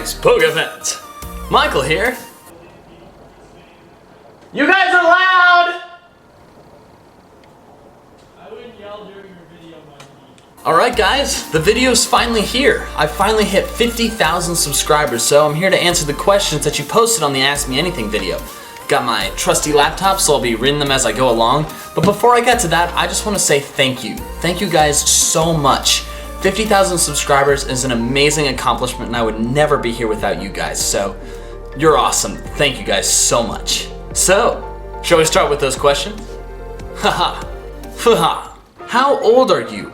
Mike's Pokémon. Michael here. You guys are loud! I wouldn't yell during your video, Mikey. Alright guys, the video's finally here. I finally hit 50,000 subscribers, so I'm here to answer the questions that you posted on the Ask Me Anything video. Got my trusty laptop, so I'll be reading them as I go along. But before I get to that, I just want to say thank you. Thank you guys so much. 50,000 subscribers is an amazing accomplishment, and I would never be here without you guys, so you're awesome. Thank you guys so much. So, shall we start with those questions? Haha. Haha. How old are you?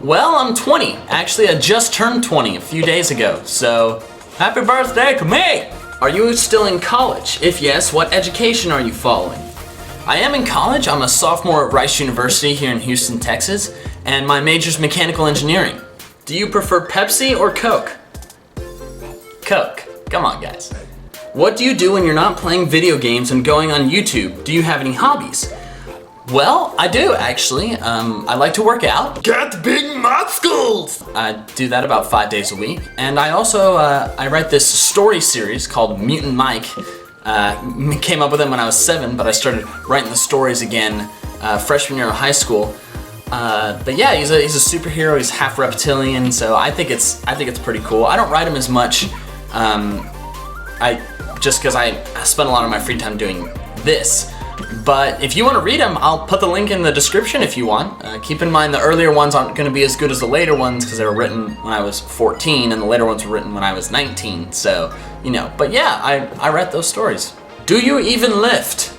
Well, I'm 20. Actually, I just turned 20 a few days ago, so happy birthday to me! Are you still in college? If yes, what education are you following? I am in college. I'm a sophomore at Rice University here in Houston, Texas, and my major's mechanical engineering. Do you prefer Pepsi or Coke? Coke. Come on, guys. What do you do when you're not playing video games and going on YouTube? Do you have any hobbies? Well, I do actually. I like to work out. Get big muscles! I do that about 5 days a week. And I also, I write this story series called Mutant Mike. Came up with it when I was 7, but I started writing the stories again freshman year of high school. But yeah, he's a superhero. He's half reptilian, so I think it's pretty cool. I don't write him as much, just because I spend a lot of my free time doing this. But if you want to read them, I'll put the link in the description if you want. Keep in mind the earlier ones aren't going to be as good as the later ones because they were written when I was 14 and the later ones were written when I was 19. So, you know, but yeah, I read those stories. Do you even lift?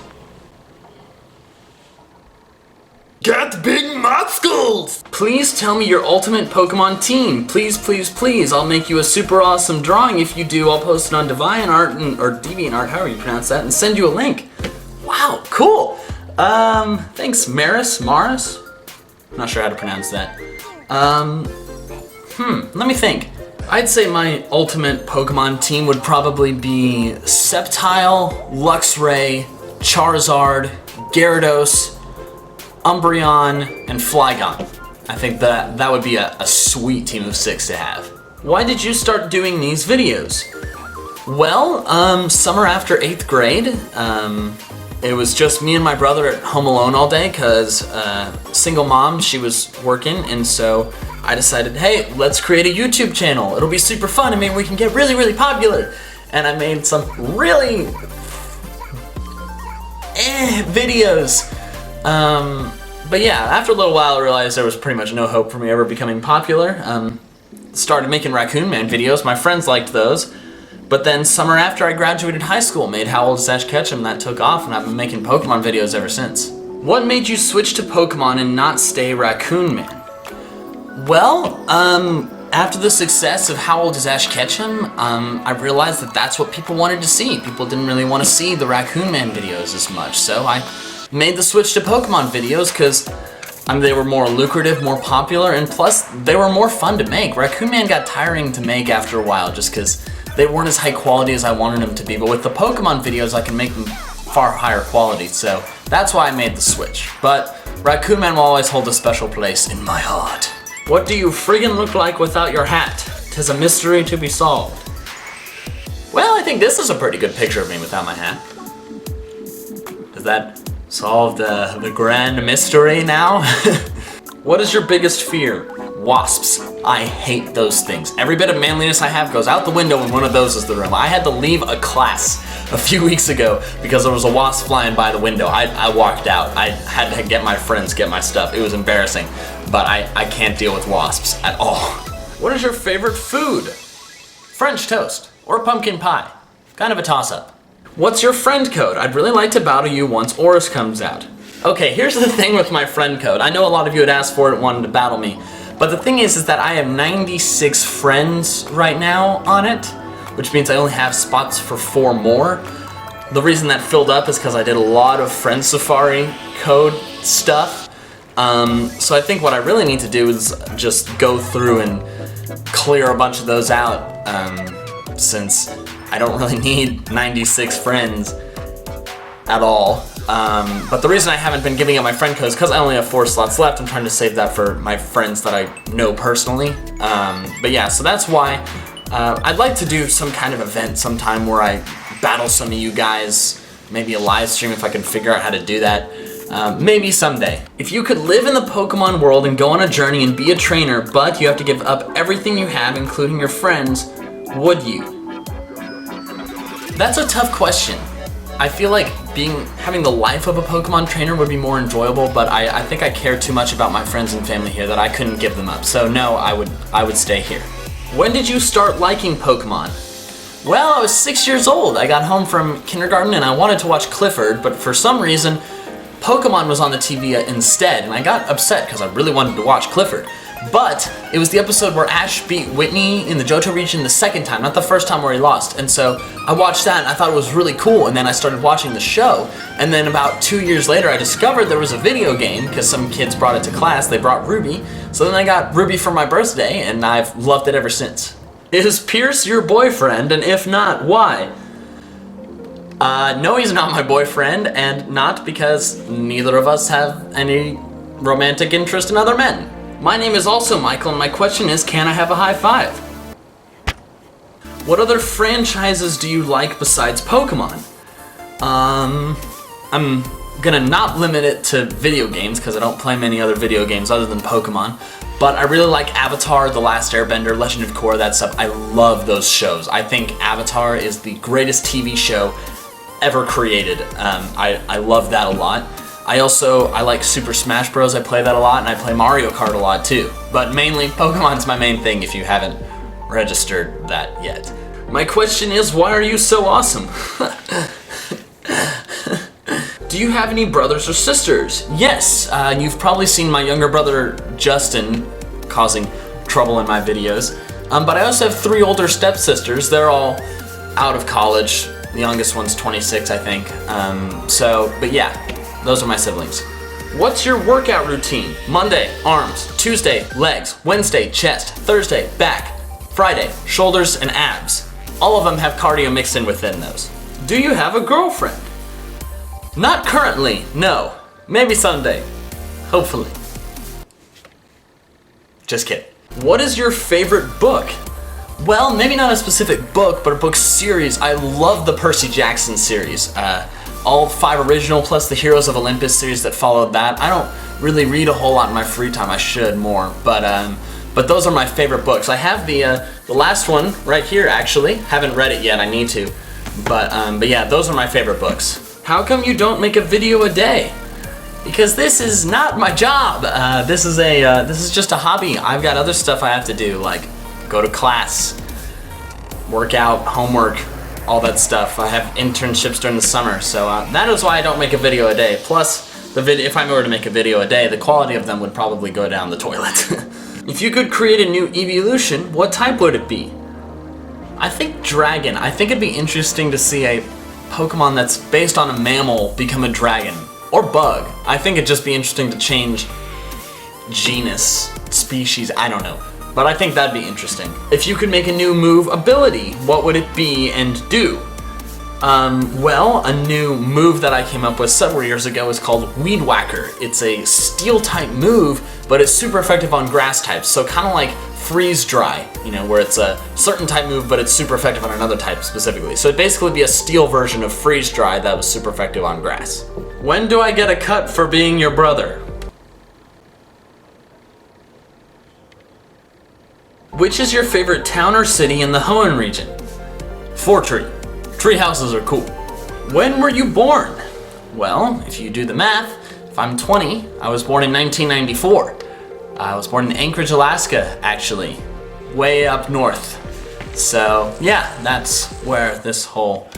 Get big muscles! Please tell me your ultimate Pokemon team. Please, please, please. I'll make you a super awesome drawing. If you do, I'll post it on DeviantArt or DeviantArt, however you pronounce that, and send you a link. Wow, cool. Thanks, Maris. I'm not sure how to pronounce that. Let me think. I'd say my ultimate Pokemon team would probably be Sceptile, Luxray, Charizard, Gyarados, Umbreon, and Flygon. I think that would be a sweet team of 6 to have. Why did you start doing these videos? Well, summer after 8th grade, it was just me and my brother at home alone all day because single mom, she was working, and so I decided, hey, let's create a YouTube channel. It'll be super fun. I mean, we can get really, really popular. And I made some really videos. But yeah, after a little while I realized there was pretty much no hope for me ever becoming popular. Started making Raccoon Man videos. My friends liked those. But then summer after I graduated high school, made How Old Is Ash Ketchum, that took off, and I've been making Pokemon videos ever since. What made you switch to Pokemon and not stay Raccoon Man? Well, after the success of How Old Is Ash Ketchum, I realized that that's what people wanted to see. People didn't really want to see the Raccoon Man videos as much, so I made the switch to Pokemon videos because they were more lucrative, more popular, and plus they were more fun to make. Raccoon Man got tiring to make after a while just because they weren't as high quality as I wanted them to be, but with the Pokemon videos I can make them far higher quality, so that's why I made the switch. But Raccoon Man will always hold a special place in my heart. What do you friggin' look like without your hat? 'Tis a mystery to be solved. Well, I think this is a pretty good picture of me without my hat. Does that solve the grand mystery now? What is your biggest fear? Wasps. I hate those things. Every bit of manliness I have goes out the window when one of those is the room. I had to leave a class a few weeks ago because there was a wasp flying by the window. I walked out. I had to get my friends, get my stuff. It was embarrassing, but I can't deal with wasps at all. What is your favorite food? French toast or pumpkin pie. Kind of a toss-up. What's your friend code? I'd really like to battle you once Oris comes out. Okay, here's the thing with my friend code. I know a lot of you had asked for it and wanted to battle me. But the thing is that I have 96 friends right now on it, which means I only have spots for 4 more. The reason that filled up is because I did a lot of Friend Safari code stuff. So I think what I really need to do is just go through and clear a bunch of those out, since I don't really need 96 friends at all. But the reason I haven't been giving out my friend code is because I only have 4 slots left. I'm trying to save that for my friends that I know personally. But yeah, so that's why I'd like to do some kind of event sometime where I battle some of you guys, maybe a live stream if I can figure out how to do that. Maybe someday. If you could live in the Pokemon world and go on a journey and be a trainer, but you have to give up everything you have, including your friends, would you? That's a tough question. I feel like having the life of a Pokemon trainer would be more enjoyable, but I think I care too much about my friends and family here that I couldn't give them up. So no, I would stay here. When did you start liking Pokemon? Well, I was 6 years old. I got home from kindergarten and I wanted to watch Clifford, but for some reason, Pokemon was on the TV instead, and I got upset because I really wanted to watch Clifford. But it was the episode where Ash beat Whitney in the Johto region the second time, not the first time where he lost. And so I watched that and I thought it was really cool, and then I started watching the show. And then about 2 years later, I discovered there was a video game because some kids brought it to class. They brought Ruby. So then I got Ruby for my birthday, and I've loved it ever since. Is Pierce your boyfriend? And if not, why? No, he's not my boyfriend, and not because neither of us have any romantic interest in other men. My name is also Michael, and my question is, can I have a high five? What other franchises do you like besides Pokemon? I'm gonna not limit it to video games, because I don't play many other video games other than Pokemon, but I really like Avatar, The Last Airbender, Legend of Korra, that stuff. I love those shows. I think Avatar is the greatest TV show ever created. I love that a lot. I like Super Smash Bros. I play that a lot, and I play Mario Kart a lot too. But mainly, Pokemon's my main thing if you haven't registered that yet. My question is, why are you so awesome? Do you have any brothers or sisters? Yes, you've probably seen my younger brother, Justin, causing trouble in my videos. But I also have 3 older stepsisters. They're all out of college. The youngest one's 26, I think. But yeah, those are my siblings. What's your workout routine? Monday, arms. Tuesday, legs. Wednesday, chest. Thursday, back. Friday, shoulders and abs. All of them have cardio mixed in within those. Do you have a girlfriend? Not currently, no. Maybe someday. Hopefully. Just kidding. What is your favorite book? Well, maybe not a specific book, but a book series. I love the Percy Jackson series. All 5 original plus the Heroes of Olympus series that followed that. I don't really read a whole lot in my free time. I should more, but those are my favorite books. I have the last one right here actually. Haven't read it yet. I need to, but yeah, those are my favorite books. How come you don't make a video a day? Because this is not my job. This is just a hobby. I've got other stuff I have to do, like go to class, work out, homework, all that stuff. I have internships during the summer, so that is why I don't make a video a day. Plus, if I were to make a video a day, the quality of them would probably go down the toilet. If you could create a new evolution, what type would it be? I think dragon. I think it'd be interesting to see a Pokemon that's based on a mammal become a dragon. Or bug. I think it'd just be interesting to change genus, species, I don't know. But I think that'd be interesting. If you could make a new move ability, what would it be and do? Well, a new move that I came up with several years ago is called Weed Whacker. It's a steel type move, but it's super effective on grass types. So kind of like Freeze Dry, you know, where it's a certain type move, but it's super effective on another type specifically. So it'd basically be a steel version of Freeze Dry that was super effective on grass. When do I get a cut for being your brother? Which is your favorite town or city in the Hoenn region? Fortree. Tree houses are cool. When were you born? Well, if you do the math, if I'm 20, I was born in 1994. I was born in Anchorage, Alaska, actually. Way up north. So, yeah, that's where this whole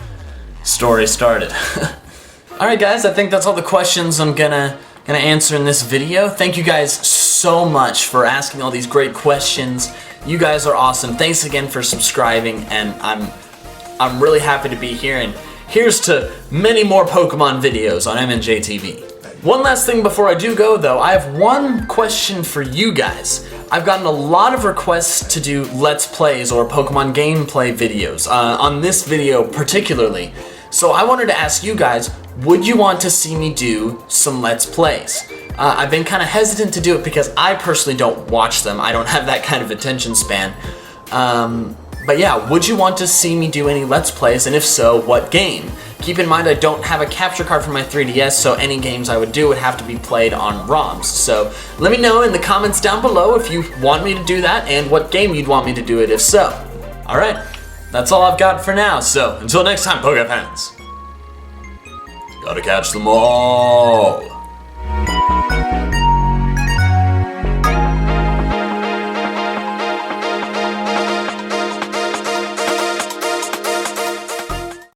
story started. Alright guys, I think that's all the questions I'm gonna answer in this video. Thank you guys so much for asking all these great questions. You guys are awesome. Thanks again for subscribing, and I'm really happy to be here, and here's to many more Pokemon videos on MandJTV. One last thing before I do go though, I have one question for you guys. I've gotten a lot of requests to do Let's Plays or Pokemon gameplay videos, on this video particularly. So I wanted to ask you guys, would you want to see me do some Let's Plays? I've been kind of hesitant to do it because I personally don't watch them. I don't have that kind of attention span. But yeah, would you want to see me do any Let's Plays, and if so, what game? Keep in mind I don't have a capture card for my 3DS, so any games I would do would have to be played on ROMs. So let me know in the comments down below if you want me to do that and what game you'd want me to do it if so. Alright, that's all I've got for now, so until next time, Poké fans. Gotta catch them all.